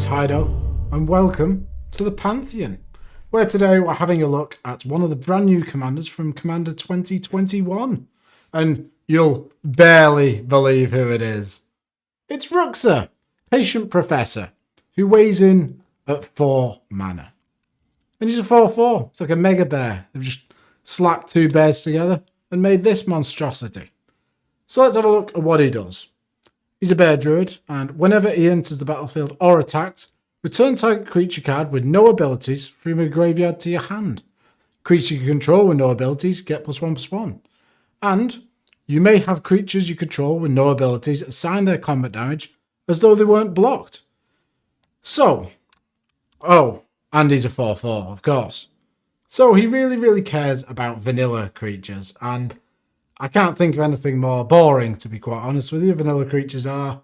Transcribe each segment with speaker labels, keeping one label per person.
Speaker 1: Hido, and welcome to the Pantheon, where today we're having a look at one of the brand new commanders from Commander 2021. And you'll barely believe who it is. It's Ruxa, Patient Professor, who weighs in at 4 mana. And he's a 4/4. It's like a mega bear. They've just slapped 2 bears together and made this monstrosity. So let's have a look at what he does. He's a bear druid, and whenever he enters the battlefield or attacked, return target creature card with no abilities from your graveyard to your hand. Creature you control with no abilities get +1/+1. And you may have creatures you control with no abilities assign their combat damage as though they weren't blocked. So, and he's a 4/4, of course. So he really cares about vanilla creatures, and I can't think of anything more boring, to be quite honest with you. Vanilla creatures are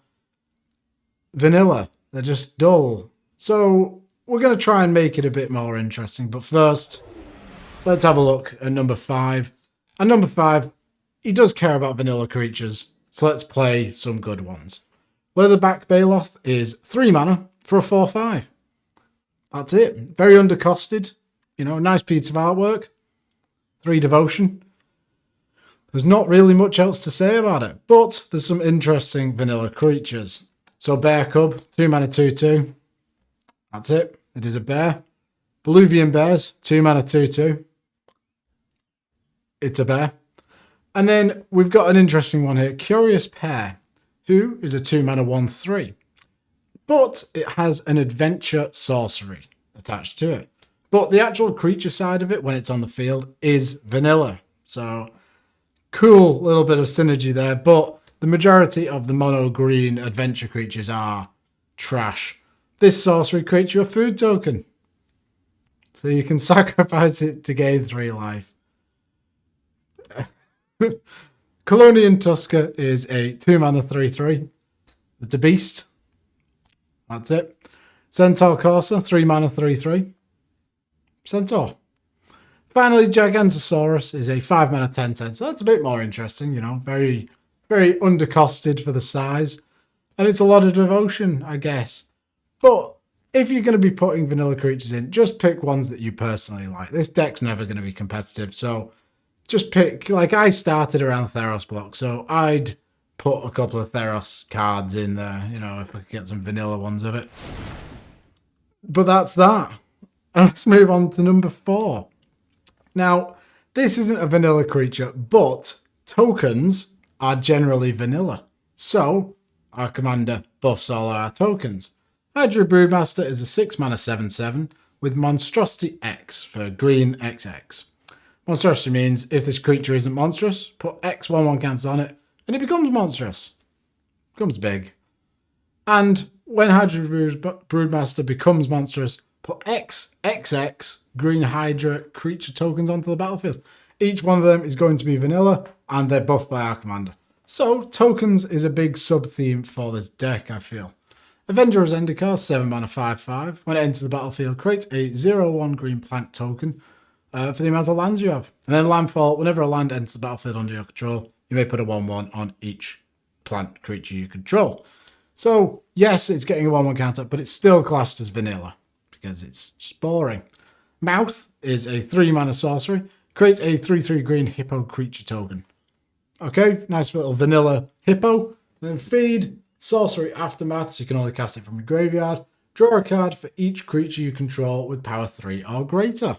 Speaker 1: vanilla. They're just dull. So we're going to try and make it a bit more interesting. But first, let's have a look at number 5. And number 5, he does care about vanilla creatures. So let's play some good ones. Leatherback Baloth is 3 mana for a 4/5. That's it. Very undercosted. You know, nice piece of artwork. 3 devotion. There's not really much else to say about it, but there's some interesting vanilla creatures. So Bear Cub, 2 mana 2/2. That's it. It is a bear. Beluvian Bears, 2 mana 2/2. It's a bear. And then we've got an interesting one here, Curious Pair, who is a 2 mana 1/3. But it has an adventure sorcery attached to it. But the actual creature side of it, when it's on the field, is vanilla. So cool little bit of synergy there, but the majority of the mono green adventure creatures are trash. This sorcery creates you a food token, so you can sacrifice it to gain 3 life. Colonian Tusker is a 2 mana 3/3. It's a beast. That's it. Centaur Corsa, 3 mana 3/3. Centaur. Finally, Gigantosaurus is a 5 mana 10/10, so that's a bit more interesting, you know, very undercosted for the size. And it's a lot of devotion, I guess. But if you're going to be putting vanilla creatures in, just pick ones that you personally like. This deck's never going to be competitive, so just pick, like I started around Theros block, so I'd put a couple of Theros cards in there, you know, if we could get some vanilla ones of it. But that's that. And let's move on to number 4. Now, this isn't a vanilla creature, but tokens are generally vanilla. So, our commander buffs all our tokens. Hydra Broodmaster is a 6 mana 7/7 with Monstrosity X for green XX. Monstrosity means if this creature isn't monstrous, put X 1/1 counts on it, and it becomes monstrous. Becomes big. And when Hydra Broodmaster becomes monstrous, put X, XX, green Hydra creature tokens onto the battlefield. Each one of them is going to be vanilla, and they're buffed by our commander. So, tokens is a big sub-theme for this deck, I feel. Avenger of Zendikar, 7 mana 5/5. When it enters the battlefield, create a 0/1 green plant token for the amount of lands you have. And then landfall, whenever a land enters the battlefield under your control, you may put a 1/1 on each plant creature you control. So, yes, it's getting a 1/1 counter, but it's still classed as vanilla, because it's just boring. Mouth is a 3 mana sorcery. Create a 3/3 green hippo creature token. Okay, nice little vanilla hippo. Then feed, sorcery aftermath, so you can only cast it from your graveyard. Draw a card for each creature you control with power 3 or greater.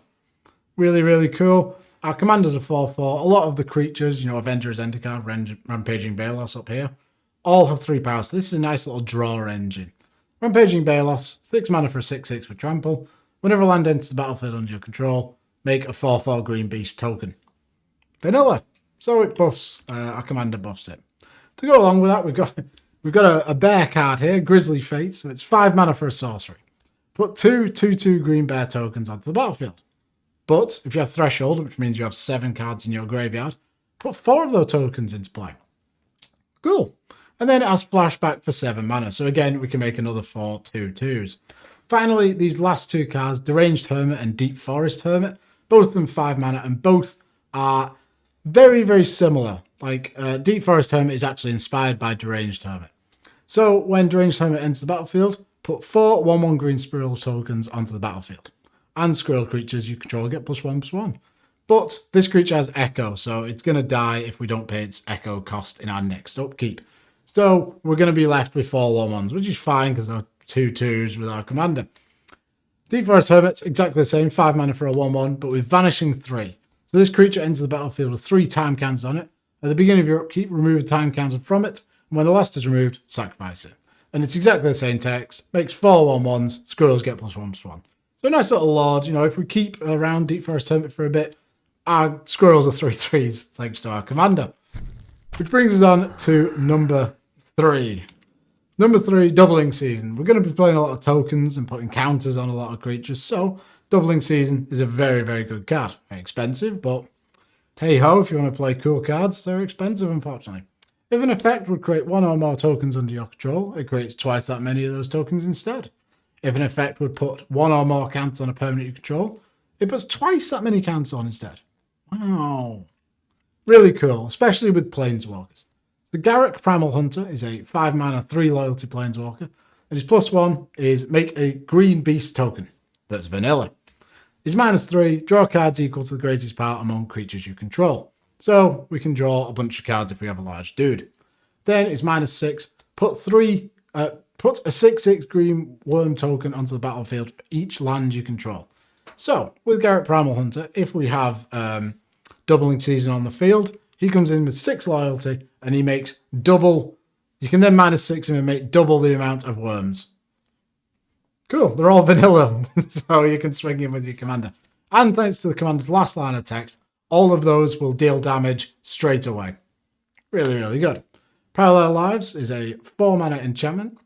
Speaker 1: Really cool. Our commander's a 4/4. A lot of the creatures, you know, Avenger of Zendikar, Rampaging Baloth up here, all have 3 powers. So this is a nice little draw engine. Rampaging Baloth, 6 mana for a 6/6 with trample. Whenever land enters the battlefield under your control, make a 4/4 green beast token. Vanilla. So it buffs, our commander buffs it. To go along with that, we've got a bear card here, Grizzly Fate. So it's 5 mana for a sorcery. Put 2 2/2 green bear tokens onto the battlefield. But if you have Threshold, which means you have 7 cards in your graveyard, put 4 of those tokens into play. Cool. And then it has flashback for 7 mana. So again, we can make another 4 2/2s. Finally, these last 2 cards, Deranged Hermit and Deep Forest Hermit, both of them 5 mana, and both are very similar. Like, Deep Forest Hermit is actually inspired by Deranged Hermit. So when Deranged Hermit enters the battlefield, put 4 1/1 green squirrel tokens onto the battlefield. And squirrel creatures you control get +1/+1. But this creature has Echo, so it's going to die if we don't pay its Echo cost in our next upkeep. So we're going to be left with 4 1/1s, which is fine because they're 2/2s with our commander. Deep Forest Hermit's exactly the same, 5 mana for a 1/1, but with Vanishing 3. So this creature enters the battlefield with 3 time counters on it. At the beginning of your upkeep, remove a time counter from it, and when the last is removed, sacrifice it. And it's exactly the same text, makes 4 1/1s, squirrels get +1/+1. So a nice little lord, if we keep around Deep Forest Hermit for a bit, our squirrels are 3/3s, thanks to our commander. Which brings us on to number 3. Number 3, Doubling Season. We're going to be playing a lot of tokens and putting counters on a lot of creatures, so Doubling Season is a very, very good card. Very expensive, but hey-ho, if you want to play cool cards, they're expensive, unfortunately. If an effect would create 1 or more tokens under your control, it creates twice that many of those tokens instead. If an effect would put 1 or more counters on a permanent you control, it puts twice that many counters on instead. Wow. Really cool, especially with Planeswalkers. The Garruk Primal Hunter is a 5 mana, 3 loyalty Planeswalker, and his +1 is make a green beast token. That's vanilla. His -3, draw cards equal to the greatest power among creatures you control. So we can draw a bunch of cards if we have a large dude. Then his -6, put a 6/6 green worm token onto the battlefield for each land you control. So, with Garruk Primal Hunter, if we have Doubling Season on the field, he comes in with 6 loyalty, and he makes double. You can then -6 him and make double the amount of worms. Cool, they're all vanilla, so you can swing him with your commander. And thanks to the commander's last line of text, all of those will deal damage straight away. Really, really good. Parallel Lives is a 4 mana enchantment.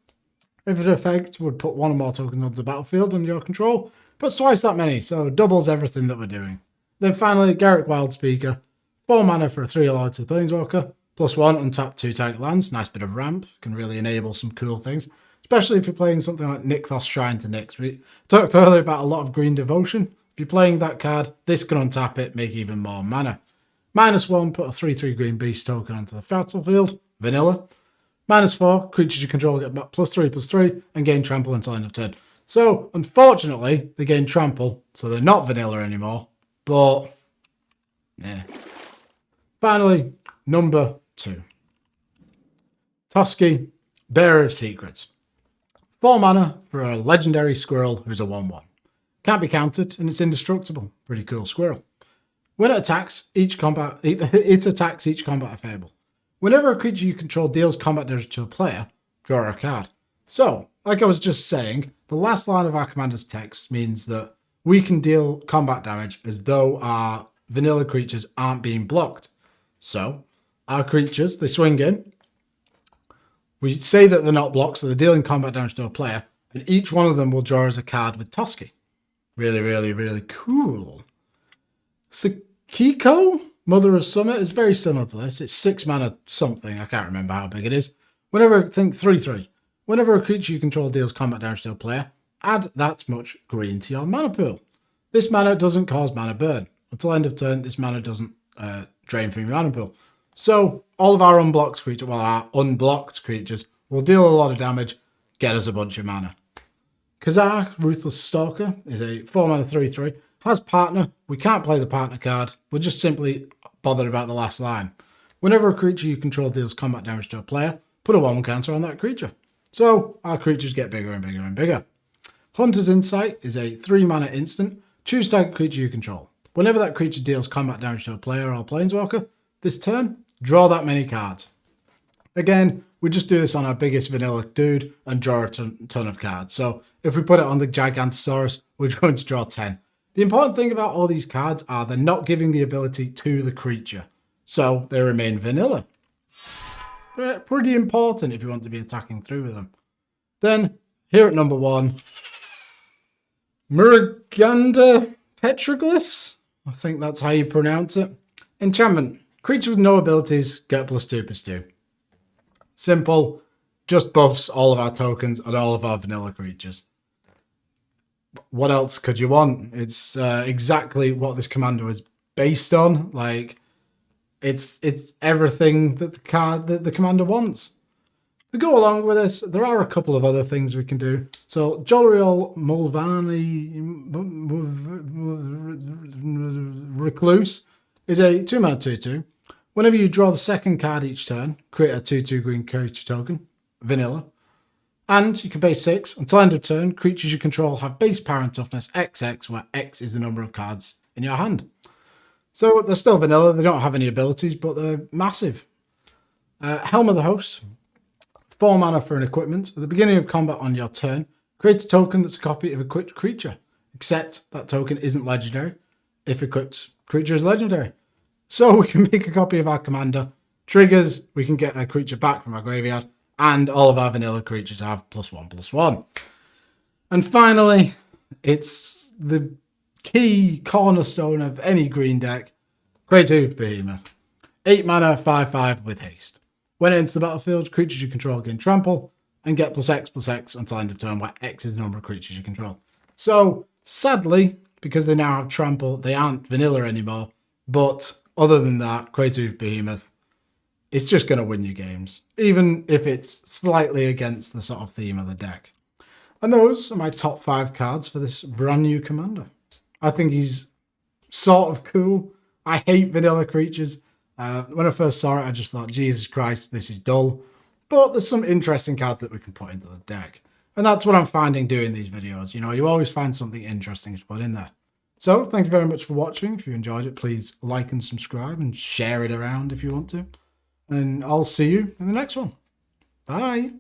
Speaker 1: If an effect would put 1 or more tokens onto the battlefield under your control, puts twice that many, so doubles everything that we're doing. Then finally, Garruk Wildspeaker, 4 mana for a 3 loyalty Planeswalker, +1 untap 2 target lands, nice bit of ramp, can really enable some cool things, especially if you're playing something like Nykthos Shrine to Nyx. We talked earlier about a lot of green devotion. If you're playing that card, this can untap it, make even more mana. -1, put a 3/3 green beast token onto the battlefield, vanilla. -4, creatures you control get +3/+3 and gain trample until end of turn. So, unfortunately, they gain trample, so they're not vanilla anymore, but yeah. Finally, number 2. Tuskegee, Bearer of Secrets. 4 mana for a legendary squirrel who's a 1/1. Can't be countered, and it's indestructible. Pretty cool squirrel. When it attacks each combat available. Whenever a creature you control deals combat damage to a player, draw a card. So, like I was just saying, the last line of our commander's text means that we can deal combat damage as though our vanilla creatures aren't being blocked. So, our creatures, they swing in. We say that they're not blocked, so they're dealing combat damage to a player, and each one of them will draw us a card with Tuskegee. Really, really, really cool. Sakiko, Mother of Summer, is very similar to this. It's 6 mana something. I can't remember how big it is. Think 3/3. Whenever a creature you control deals combat damage to a player, add that much green to your mana pool. This mana doesn't cause mana burn. Until end of turn, this mana doesn't drain from your mana pool. So all of our unblocked creatures will deal a lot of damage, get us a bunch of mana. Kazar, Ruthless Stalker, is a 4 mana 3/3. Has partner. We can't play the partner card. We're just simply bothered about the last line. Whenever a creature you control deals combat damage to a player, put a 1 counter on that creature. So our creatures get bigger and bigger and bigger. Hunter's Insight is a 3 mana instant. Choose target creature you control. Whenever that creature deals combat damage to a player or planeswalker, this turn, draw that many cards. Again, we just do this on our biggest vanilla dude and draw a ton of cards. So if we put it on the Gigantosaurus, we're going to draw 10. The important thing about all these cards are they're not giving the ability to the creature. So they remain vanilla. Pretty important if you want to be attacking through with them. Then, here at number 1, Miragunda Petroglyphs? I think that's how you pronounce it. Enchantment. Creature with no abilities get +2/+2. Simple. Just buffs all of our tokens and all of our vanilla creatures. What else could you want? It's exactly what this commander was based on. Like, it's everything that the commander wants. To go along with this, there are a couple of other things we can do. So Jolariol Mulvaney Recluse is a 2-mana 2/2. Whenever you draw the second card each turn, create a 2/2 green creature token, vanilla. And you can pay 6. Until end of turn, creatures you control have base power and toughness XX, where X is the number of cards in your hand. So they're still vanilla, they don't have any abilities, but they're massive. Helm of the Host. 4 mana for an equipment. At the beginning of combat on your turn, create a token that's a copy of equipped creature, except that token isn't legendary if equipped creature is legendary. So we can make a copy of our commander. Triggers, we can get a creature back from our graveyard, and all of our vanilla creatures have +1/+1. And finally, it's the key cornerstone of any green deck, Creative Behemoth. 8 mana, 5/5 with haste. When it enters the battlefield, creatures you control gain trample and get +X/+X until end of turn, where X is the number of creatures you control. So, sadly, because they now have trample, they aren't vanilla anymore. But other than that, Creative Behemoth, it's just going to win you games, even if it's slightly against the sort of theme of the deck. And those are my top 5 cards for this brand new commander. I think he's sort of cool. I hate vanilla creatures. When I first saw it, I just thought, Jesus Christ, this is dull. But there's some interesting cards that we can put into the deck. And that's what I'm finding doing these videos. You know, you always find something interesting to put in there. So thank you very much for watching. If you enjoyed it, please like and subscribe and share it around if you want to. And I'll see you in the next one. Bye.